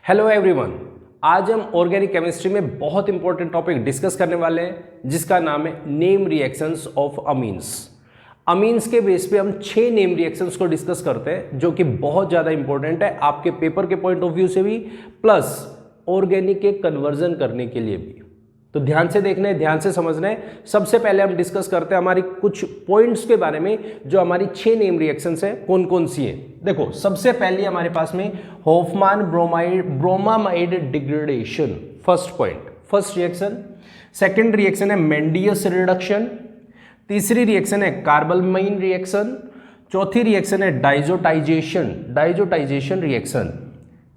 Hello everyone, आज हम organic chemistry में बहुत इंपॉर्टेंट टॉपिक डिस्कस करने वाले हैं जिसका नाम है name reactions of amines. Amines के बेस पे हम 6 नेम रिएक्शंस को डिस्कस करते हैं जो कि बहुत ज़्यादा इंपॉर्टेंट है आपके पेपर के पॉइंट ऑफ व्यू से भी, प्लस ऑर्गेनिक के कन्वर्जन करने के लिए भी। तो ध्यान से देखना है, ध्यान से समझना है। सबसे पहले हम डिस्कस करते हैं हमारी कुछ पॉइंट्स के बारे में जो हमारी 6 नेम रिएक्शंस है कौन कौन सी है। देखो, सबसे पहले हमारे पास में Hofmann bromamide degradation, first point, first reaction. Second reaction है मेंडियस रिडक्शन। तीसरी रिएक्शन है कार्बलमाइन रिएक्शन। चौथी रिएक्शन है डाइजोटाइजेशन रिएक्शन,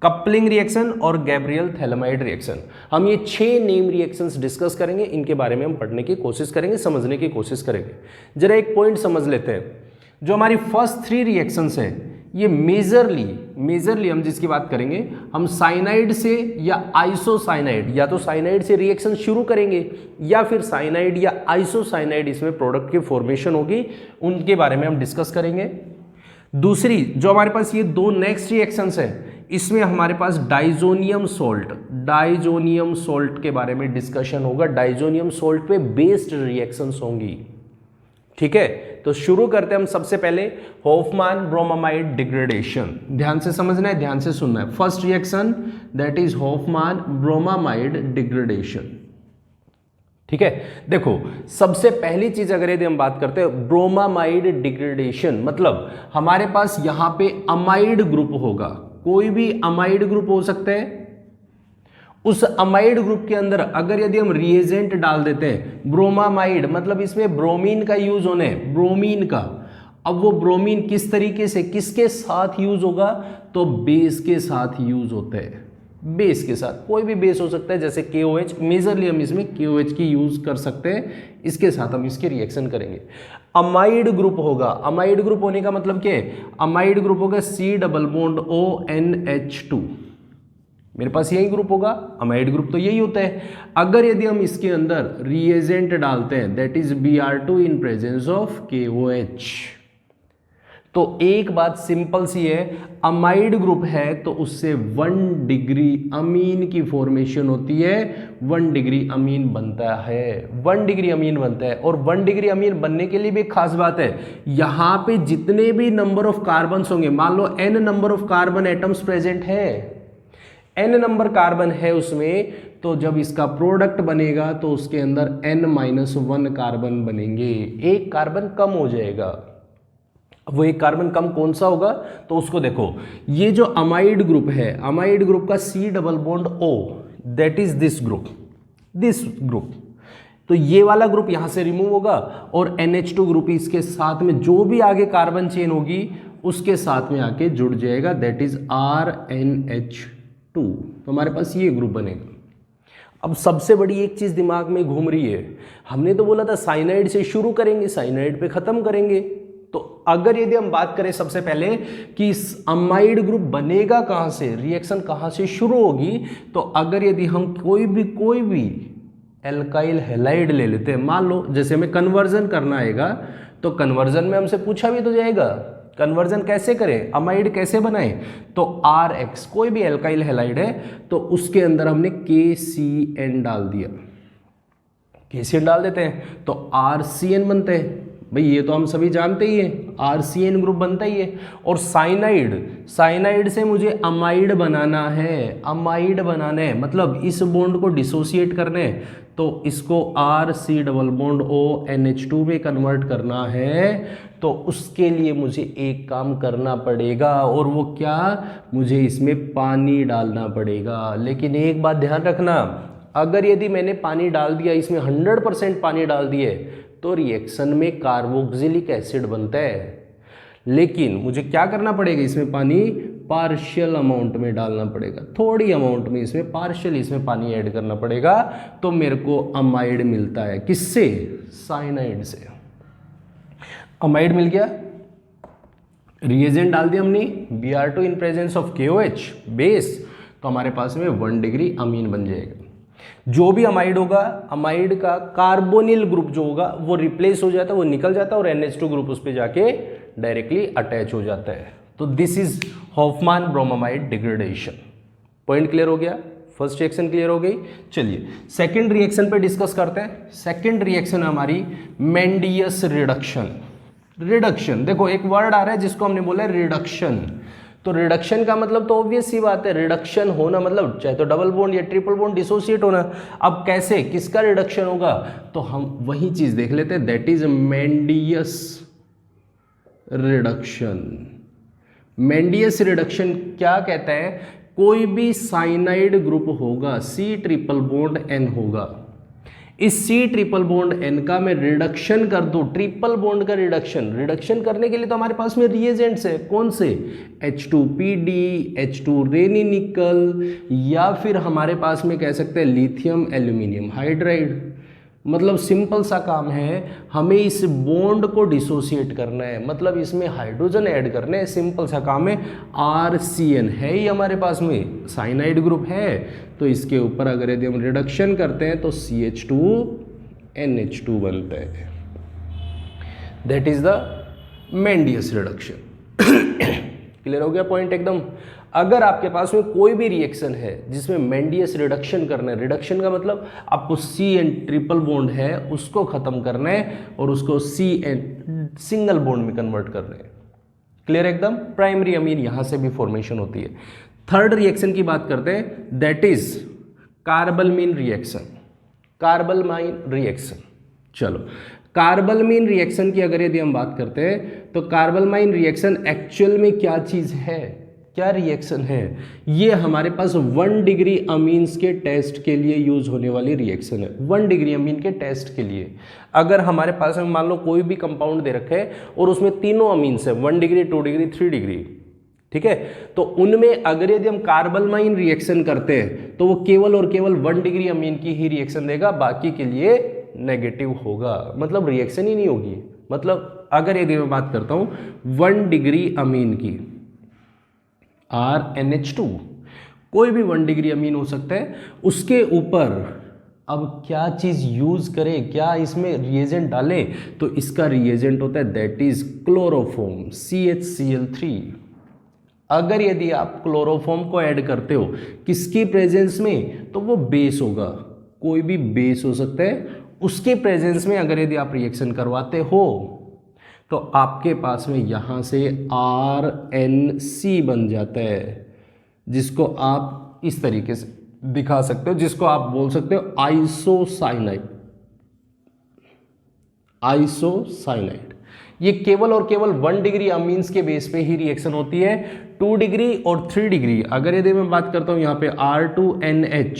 कपलिंग रिएक्शन और गैब्रियल थैलेमाइड रिएक्शन। हम ये 6 नेम रिएक्शंस डिस्कस करेंगे, इनके बारे में हम पढ़ने की कोशिश करेंगे, समझने की कोशिश करेंगे। जरा एक पॉइंट समझ लेते हैं, जो हमारी फर्स्ट 3 रिएक्शंस हैं ये मेजरली हम जिसकी बात करेंगे, हम साइनाइड से या आइसोसाइनाइड, या तो साइनाइड से रिएक्शन शुरू करेंगे या फिर साइनाइड या आइसोसाइनाइड इसमें प्रोडक्ट की फॉर्मेशन होगी, उनके बारे में हम डिस्कस करेंगे। दूसरी जो हमारे पास ये 2 नेक्स्ट रिएक्शंस हैं, इसमें हमारे पास डाइजोनियम सॉल्ट के बारे में डिस्कशन होगा। डाइजोनियम सॉल्ट पे बेस्ड रिएक्शंस होंगी, ठीक है। तो शुरू करते हैं हम सबसे पहले हॉफमान ब्रोमामाइड डिग्रेडेशन। ध्यान से समझना है, ध्यान से सुनना है। First reaction that is Hofmann bromamide degradation, ठीक है। देखो, सबसे पहली चीज अगर यदि हम बात करते हैं ब्रोमामाइड डिग्रेडेशन, मतलब हमारे पास यहां पे अमाइड ग्रुप होगा, कोई भी अमाइड ग्रुप हो सकता है। उस अमाइड ग्रुप के अंदर अगर यदि हम रिएजेंट डाल देते हैं ब्रोमामाइड, मतलब इसमें ब्रोमीन का यूज होना है, ब्रोमीन का। अब वो ब्रोमीन किस तरीके से किसके साथ यूज होगा, तो बेस के साथ यूज होता है। बेस के साथ कोई भी बेस हो सकता है, जैसे KOH, मेजरली हम इसमें KOH की यूज कर सकते हैं, इसके साथ हम इसके रिएक्शन करेंगे। अमाइड ग्रुप होगा, अमाइड ग्रुप होने का मतलब क्या है, अमाइड ग्रुप होगा C+ONH2, मेरे पास यही ग्रुप होगा, अमाइड ग्रुप तो यही होता है। अगर यदि हम इसके अंदर रिएजेंट डालते हैं that is Br2 in presence of KOH, तो एक बात सिंपल सी है, अमाइड ग्रुप है तो उससे 1 डिग्री अमीन की फॉर्मेशन होती है, 1 डिग्री अमीन बनता है, 1 डिग्री अमीन बनता है। और 1 डिग्री अमीन बनने के लिए भी एक खास बात है, यहां पे जितने भी नंबर ऑफ कार्बन होंगे, मान लो n number of carbon atoms present है, n नंबर कार्बन है उसमें, तो जब इसका प्रोडक्ट बनेगा तो उसके अंदर n-1 कार्बन बनेंगे, एक कार्बन कम हो जाएगा। वो एक कार्बन कम कौन सा होगा, तो उसको देखो, ये जो अमाइड ग्रुप है, अमाइड ग्रुप का C+O that is this group, तो ये वाला ग्रुप यहां से रिमूव होगा और NH2 ग्रुप इसके साथ में जो भी आगे कार्बन चेन होगी उसके साथ में आके जुड़ जाएगा, दैट इज RNH2। तो हमारे पास ये ग्रुप बनेगा। अब सबसे बड़ी एक चीज दिमाग में घूम रही है, हमने तो बोला था साइनाइड से शुरू करेंगे, साइनाइड पे खत्म करेंगे। तो अगर यदि हम बात करें सबसे पहले कि अमाइड ग्रुप बनेगा कहां से, रिएक्शन कहां से शुरू होगी, तो अगर यदि हम कोई भी एल्काइल हैलाइड ले लेते हैं, मान लो जैसे हमें कन्वर्जन करना आएगा, तो कन्वर्जन में हमसे पूछा भी तो जाएगा कन्वर्जन कैसे करें, अमाइड कैसे बनाएं, तो RX कोई भी एल्काइल हैलाइड है तो उसके अंदर हमने KCN डाल दिया, KCN डाल देते हैं तो RCN बनते हैं। भाई ये तो हम सभी जानते ही हैं, RCN ग्रुप बनता ही है। और साइनाइड से मुझे अमाइड बनाना है, मतलब इस बॉन्ड को डिसोसिएट करना है, तो इसको RC+ONH2 में कन्वर्ट करना है, तो उसके लिए मुझे एक काम करना पड़ेगा, और वो क्या, मुझे इसमें पानी डालना पड़ेगा। लेकिन एक बात ध्यान रखना, अगर यदि मैंने पानी डाल दिया, इसमें 100% पानी डाल दिए, तो रिएक्शन में कार्बोक्सिलिक एसिड बनता है। लेकिन मुझे क्या करना पड़ेगा, इसमें पानी पार्शियल अमाउंट में डालना पड़ेगा, थोड़ी अमाउंट में इसमें पार्शियल इसमें पानी ऐड करना पड़ेगा, तो मेरे को अमाइड मिलता है। किससे, साइनाइड से। अमाइड मिल गया, रिएजेंट डाल दिया हमने Br2 in presence of KOH base, तो हमारे पास में 1 डिग्री अमीन बन जाएगा। जो भी अमाइड होगा, अमाइड का कार्बोनिल ग्रुप जो होगा वो रिप्लेस हो जाता है, वो निकल जाता है, और NH2 ग्रुप उस पर जाके डायरेक्टली अटैच हो जाता है। तो this is Hofmann bromamide degradation. Point clear हो गया, फर्स्ट रिएक्शन क्लियर हो गई। चलिए सेकंड रिएक्शन पे डिस्कस करते हैं। सेकंड रिएक्शन हमारी मेंडियस रिडक्शन। रिडक्शन देखो एक वर्ड आ रहा है जिसको हमने बोला रिडक्शन, तो रिडक्शन का मतलब तो ऑब्वियस सी बात है, रिडक्शन होना मतलब चाहे तो डबल बॉन्ड या ट्रिपल बॉन्ड डिसोसिएट होना। अब कैसे, किसका रिडक्शन होगा, तो हम वही चीज देख लेते हैं, दैट इज मेंडियस रिडक्शन। मेंडियस रिडक्शन क्या कहता है, कोई भी साइनाइड ग्रुप होगा, C ट्रिपल बॉन्ड N होगा, इस C ट्रिपल बॉन्ड N का मैं रिडक्शन कर दूं, ट्रिपल बॉन्ड का रिडक्शन करने के लिए तो हमारे पास में रिएजेंट्स है, कौन से, H2PD, H2 रेनी निकल, या फिर हमारे पास में कह सकते हैं लिथियम एल्यूमिनियम हाइड्राइड। मतलब सिंपल सा काम है, हमें इस बॉन्ड को डिसोसिएट करना है, मतलब इसमें हाइड्रोजन ऐड करने हैं, सिंपल सा काम है। RCN है ही हमारे पास में, साइनाइड ग्रुप है, तो इसके ऊपर अगर यदि हम रिडक्शन करते हैं तो CH2NH2 बनता है, that is the Mendius reduction. Clear हो गया पॉइंट एकदम। अगर आपके पास में कोई भी रिएक्शन है जिसमें मेंडियस रिडक्शन करना है, रिडक्शन का मतलब आपको CN ट्रिपल बॉन्ड है उसको खत्म करना है और उसको CN सिंगल बॉन्ड में कन्वर्ट करना है। क्लियर एकदम। प्राइमरी अमीन यहां से भी फॉर्मेशन होती है। थर्ड रिएक्शन की बात करते हैं, दैट इज कार्बलमीन रिएक्शन। कार्बलमाइन रिएक्शन, चलो कार्बलमीन रिएक्शन की अगर यदि हम बात करते हैं तो कार्बलमाइन रिएक्शन एक्चुअल में क्या चीज है, क्या रिएक्शन है, ये हमारे पास 1 डिग्री अमीन्स के टेस्ट के लिए यूज होने वाली रिएक्शन है। 1 डिग्री अमीन के टेस्ट के लिए अगर हमारे पास में मान लो कोई भी कंपाउंड दे रखे है और उसमें तीनों अमीन्स है, 1 डिग्री 2 डिग्री 3 डिग्री, ठीक है, तो उनमें अगर यदि हम कार्बलमाइन रिएक्शन करते हैं तो वो केवल और केवल 1 डिग्री अमीन की ही रिएक्शन देगा, बाकी के लिए नेगेटिव होगा, मतलब रिएक्शन ही नहीं होगी। मतलब अगर यदि मैं बात करता हूं 1 डिग्री अमीन की RNH2, कोई भी 1 डिग्री अमीन हो सकता है, उसके ऊपर अब क्या चीज यूज करें, क्या इसमें रिएजेंट डालें, तो इसका रिएजेंट होता है दैट इज क्लोरोफॉर्म CHCl3। अगर यदि आप क्लोरोफॉर्म को ऐड करते हो किसकी प्रेजेंस में, तो वो बेस होगा, कोई भी बेस हो सकता है, उसके प्रेजेंस में अगर यदि आप रिएक्शन करवाते हो तो आपके पास में यहां से RNC बन जाता है, जिसको आप इस तरीके से दिखा सकते हो, जिसको आप बोल सकते हो आइसोसाइनाइड। आइसोसाइनाइड ये केवल और केवल 1 डिग्री अमीन्स के बेस पे ही रिएक्शन होती है। 2 डिग्री और 3 डिग्री अगर यदि मैं बात करता हूं यहां पे R2NH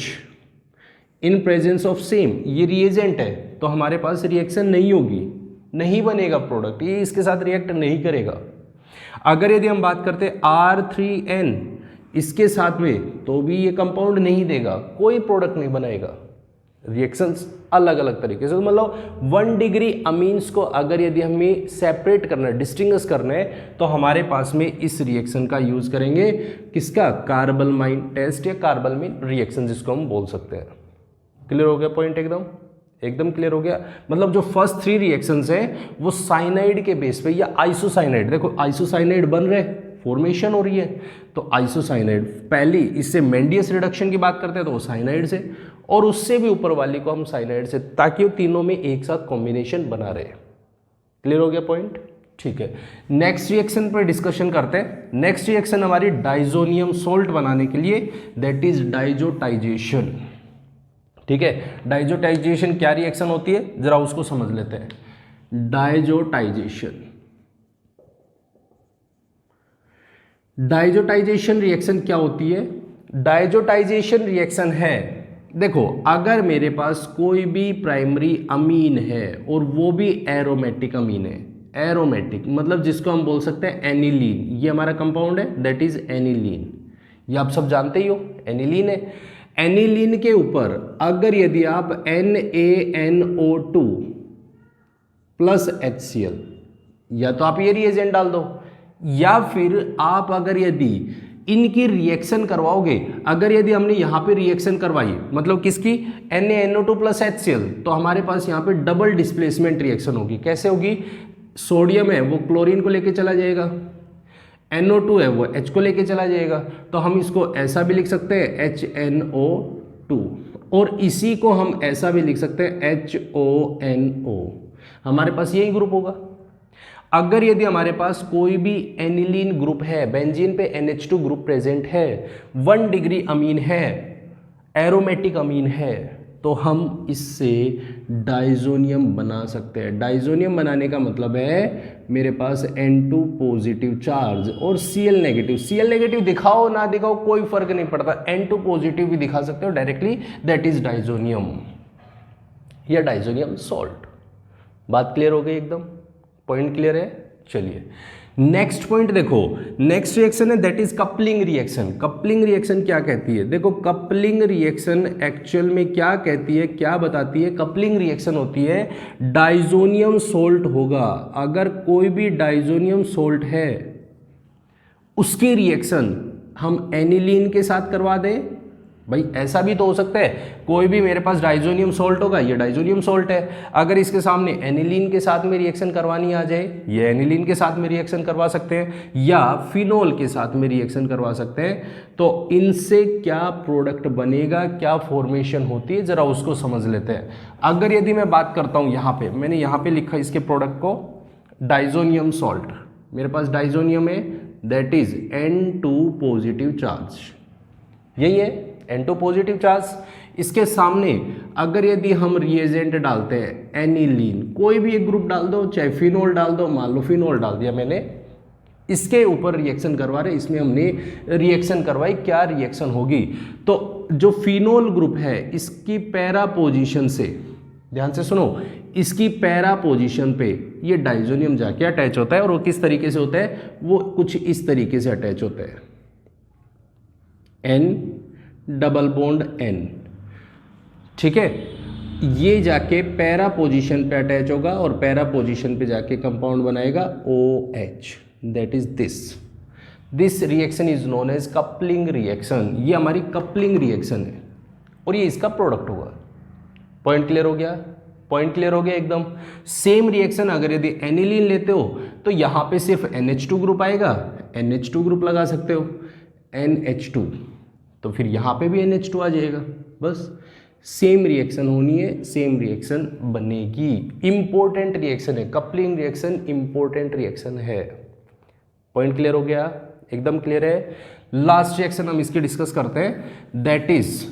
in presence of same, ये रिएजेंट है, तो हमारे पास रिएक्शन नहीं होगी, नहीं बनेगा प्रोडक्ट, ये इसके साथ रिएक्ट नहीं करेगा। अगर यदि हम बात करते हैं R3N इसके साथ में, तो भी ये कंपाउंड नहीं देगा, कोई प्रोडक्ट नहीं बनाएगा। रिएक्शंस अलग अलग तरीके से, मतलब 1 डिग्री अमीन्स को अगर यदि हमें सेपरेट करना है, डिस्टिंग्विश करना है, तो हमारे पास में इस रिएक्शन का यूज करेंगे, किसका, कार्बलमाइन टेस्ट या कार्बलमीन रिएक्शन जिसको हम बोल सकते हैं। क्लियर हो गया पॉइंट एकदम क्लियर हो गया। मतलब जो फर्स्ट 3 रिएक्शंस हैं वो साइनाइड के बेस पे या आइसोसाइनाइड, देखो आइसोसाइनाइड बन रहे, फॉर्मेशन हो रही है, तो आइसोसाइनाइड पहली, इससे मेंडियस रिडक्शन की बात करते हैं तो वो साइनाइड से, और उससे भी ऊपर वाली को हम साइनाइड से, ताकि वो तीनों में एक साथ कॉम्बिनेशन बना रहे। क्लियर हो गया पॉइंट, ठीक है। नेक्स्ट रिएक्शन पर डिस्कशन करते हैं। नेक्स्ट रिएक्शन हमारी डाइजोनियम सोल्ट बनाने के लिए, दैट इज डाइजोटाइजेशन। ठीक है, डाइजोटाइजेशन क्या रिएक्शन होती है, जरा उसको समझ लेते हैं। डाइजोटाइजेशन रिएक्शन क्या होती है। डाइजोटाइजेशन रिएक्शन है, देखो अगर मेरे पास कोई भी प्राइमरी अमीन है और वो भी एरोमेटिक अमीन है, एरोमेटिक मतलब जिसको हम बोल सकते हैं एनिलीन, ये हमारा कंपाउंड है दैट इज एनिलीन, ये आप सब जानते ही हो एनिलीन है। एनिलीन के ऊपर अगर यदि आप NaNO2 प्लस HCl, या तो आप ये रिएजेंट डाल दो, या फिर आप अगर यदि इनकी रिएक्शन करवाओगे, अगर यदि हमने यहाँ पे रिएक्शन करवाई, मतलब किसकी, NaNO2 प्लस HCl, तो हमारे पास यहाँ पे डबल डिस्प्लेसमेंट रिएक्शन होगी। कैसे होगी, सोडियम है वो क्लोरीन को लेके चला जाएगा, NO2 है वो H को लेके चला जाएगा, तो हम इसको ऐसा भी लिख सकते हैं HNO2, और इसी को हम ऐसा भी लिख सकते हैं HONO। हमारे पास यही ग्रुप होगा। अगर यदि हमारे पास कोई भी एनिलीन ग्रुप है, बेंजीन पे NH2 ग्रुप प्रेजेंट है, 1 डिग्री अमीन है, एरोमेटिक अमीन है, तो हम इससे डाइजोनियम बना सकते हैं। डाइजोनियम बनाने का मतलब है मेरे पास N2 पॉजिटिव चार्ज और Cl नेगेटिव। Cl नेगेटिव दिखाओ ना दिखाओ कोई फर्क नहीं पड़ता, N2 पॉजिटिव भी दिखा सकते हो डायरेक्टली, दैट इज डाइजोनियम या डाइजोनियम सॉल्ट। बात क्लियर हो गई एकदम, पॉइंट क्लियर है। चलिए नेक्स्ट पॉइंट देखो, नेक्स्ट रिएक्शन है that is coupling reaction. Coupling reaction क्या कहती है? देखो कपलिंग रिएक्शन एक्चुअल में क्या कहती है, क्या बताती है? कपलिंग रिएक्शन होती है डाइजोनियम सोल्ट होगा, अगर कोई भी डाइजोनियम सोल्ट है उसकी रिएक्शन हम एनिलीन के साथ करवा दें। भाई ऐसा भी तो हो सकता है, कोई भी मेरे पास डाइजोनियम सोल्ट होगा, ये डाइजोनियम सोल्ट है, अगर इसके सामने एनिलीन के साथ में रिएक्शन करवानी आ जाए, ये एनिलीन के साथ में रिएक्शन करवा सकते हैं या फिनोल के साथ में रिएक्शन करवा सकते हैं। तो इनसे क्या प्रोडक्ट बनेगा, क्या फॉर्मेशन होती है, जरा उसको समझ लेते हैं। अगर यदि मैं बात करता हूँ यहाँ पे, मैंने यहाँ पे लिखा इसके प्रोडक्ट को डाइजोनियम सॉल्ट, मेरे पास डाइजोनियम है that is N2 positive charge, यही है N2 पॉजिटिव चार्ज। इसके सामने अगर यदि हम रिएजेंट डालते हैं एनिलीन, कोई भी एक ग्रुप डाल दो, चाहे फिनोल डाल दो, मान लो फिनोल डाल दिया मैंने, इसके ऊपर रिएक्शन करवा रहे, इसमें हमने रिएक्शन करवाई, क्या रिएक्शन होगी? तो जो फिनोल ग्रुप है इसकी पैरा पोजीशन से, ध्यान से सुनो, इसकी पैरा पोजीशन पे ये डाइजोनियम जाके अटैच होता है, और वो किस तरीके से होता है? वो कुछ इस तरीके से अटैच होता है, N डबल बॉन्ड N, ठीक है। ये जाके पैरा पोजीशन पे अटैच होगा और पैरा पोजीशन पे जाके कंपाउंड बनाएगा OH, that is this reaction is known as coupling reaction. ये हमारी कपलिंग रिएक्शन है और ये इसका प्रोडक्ट होगा। पॉइंट क्लियर हो गया? पॉइंट क्लियर हो गया एकदम। सेम रिएक्शन अगर यदि एनिलीन लेते हो तो यहाँ पे सिर्फ NH2 ग्रुप आएगा, NH2 ग्रुप लगा सकते हो, NH2, तो फिर यहाँ पे भी NH2 आ जाएगा। बस सेम रिएक्शन होनी है, सेम रिएक्शन बनेगी। इंपॉर्टेंट रिएक्शन है कपलिंग रिएक्शन, इंपॉर्टेंट रिएक्शन है। पॉइंट क्लियर हो गया? एकदम क्लियर है। लास्ट रिएक्शन हम इसकी डिस्कस करते हैं, that is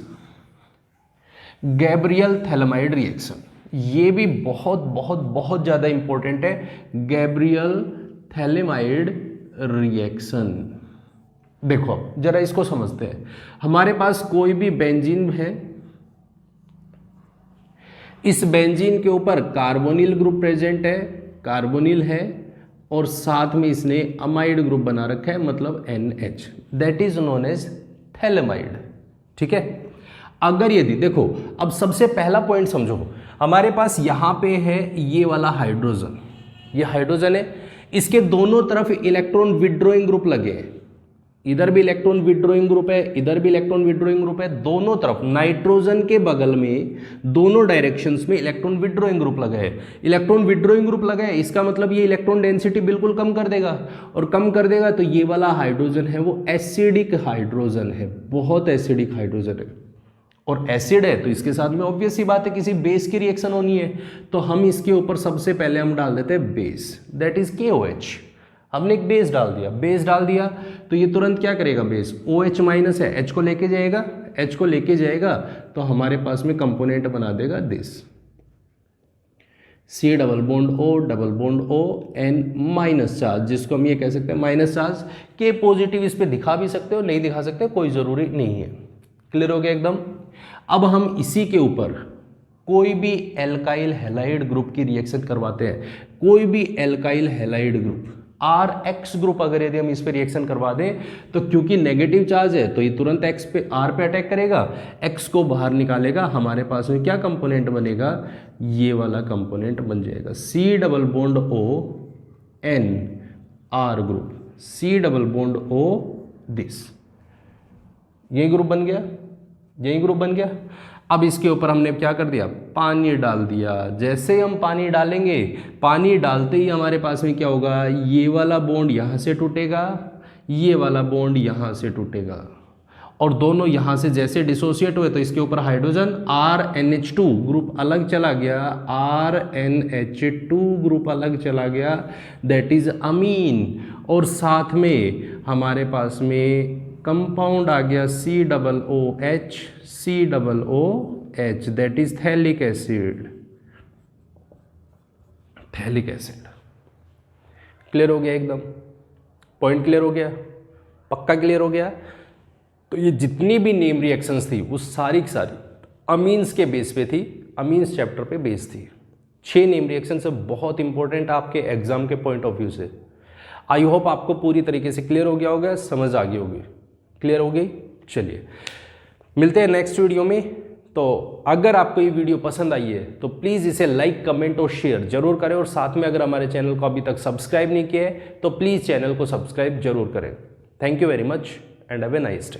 Gabriel phthalimide reaction. ये भी बहुत बहुत बहुत ज़्यादा इंपॉर्टेंट है, गैब्रियल थैलेमाइड रिएक्शन। देखो जरा इसको समझते हैं। हमारे पास कोई भी बेंजीन है, इस बेंजीन के ऊपर कार्बोनिल ग्रुप प्रेजेंट है, कार्बोनिल है, और साथ में इसने अमाइड ग्रुप बना रखा है, मतलब NH, that is known as thalidomide, ठीक है। अगर यदि देखो, अब सबसे पहला पॉइंट समझो, हमारे पास यहाँ पे है ये वाला हाइड्रोजन, ये हाइड्रोजन है, इसके दोनों तरफ इलेक्ट्रॉन विड्रॉइंग ग्रुप लगे हैं, इधर भी इलेक्ट्रॉन विड्रॉइंग ग्रुप है, इधर भी इलेक्ट्रॉन विड्रॉइंग ग्रुप है, दोनों तरफ नाइट्रोजन के बगल में दोनों डायरेक्शंस में इलेक्ट्रॉन विड्रॉइंग ग्रुप लगा है। इलेक्ट्रॉन विड्रॉइंग ग्रुप लगा है, इसका मतलब ये इलेक्ट्रॉन डेंसिटी बिल्कुल कम कर देगा, और कम कर देगा तो ये वाला हाइड्रोजन है वो एसिडिक हाइड्रोजन है, बहुत एसिडिक हाइड्रोजन है, और एसिड है तो इसके साथ में ऑब्वियस सी बात है किसी बेस की रिएक्शन होनी है, तो हम इसके ऊपर सबसे पहले हम डाल देते हैं बेस, दैट इज KOH। हमने एक बेस डाल दिया, बेस डाल दिया तो ये तुरंत क्या करेगा, बेस OH माइनस है, H को लेके जाएगा, H को लेके जाएगा तो हमारे पास में कंपोनेंट बना देगा this, C double bond O double bond O N minus charge, जिसको हम ये कह सकते हैं माइनस चार्ज। K पॉजिटिव इस पे दिखा भी सकते हो, नहीं दिखा सकते, कोई ज़रूरी नहीं है। क्लियर हो गया एकदम। अब हम इसी के ऊपर कोई भी एल्काइल हैलाइड ग्रुप की रिएक्शन करवाते हैं, कोई भी alkyl halide group RH group अगर यदि हम इस पे रिएक्शन करवा दें तो क्योंकि नेगेटिव चार्ज है तो ये तुरंत X पे R पे अटैक करेगा, X को बाहर निकालेगा, हमारे पास में क्या कंपोनेंट बनेगा, ये वाला कंपोनेंट बन जाएगा C double bond O N R group, C double bond O this, यही ग्रुप बन गया, यही ग्रुप बन गया। अब इसके ऊपर हमने क्या कर दिया, पानी डाल दिया। जैसे हम पानी डालेंगे, पानी डालते ही हमारे पास में क्या होगा, ये वाला बॉन्ड यहाँ से टूटेगा, ये वाला बॉन्ड यहाँ से टूटेगा और दोनों यहाँ से जैसे डिसोसिएट हुए तो इसके ऊपर हाइड्रोजन RNH2 ग्रुप अलग चला गया, RNH2 ग्रुप अलग चला गया, दैट इज अमीन। और साथ में हमारे पास में कंपाउंड आ गया COOH, that is phthalic acid. Phthalic acid clear हो गया, एकदम पॉइंट क्लियर हो गया, पक्का क्लियर हो गया। तो ये जितनी भी नेम रिएक्शंस थी वो सारी की सारी अमीन्स के बेस पे थी, अमीन्स चैप्टर पे बेस थी। 6 नेम रिएक्शंस बहुत इंपॉर्टेंट आपके एग्जाम के पॉइंट ऑफ व्यू से। आई होप आपको पूरी तरीके से क्लियर हो गया होगा, समझ आ गई होगी, क्लियर हो गई। चलिए मिलते हैं नेक्स्ट वीडियो में। तो अगर आपको ये वीडियो पसंद आई है तो प्लीज़ इसे लाइक, कमेंट और शेयर जरूर करें, और साथ में अगर हमारे चैनल को अभी तक सब्सक्राइब नहीं किया है तो प्लीज़ चैनल को सब्सक्राइब जरूर करें। Thank you very much and have a nice day.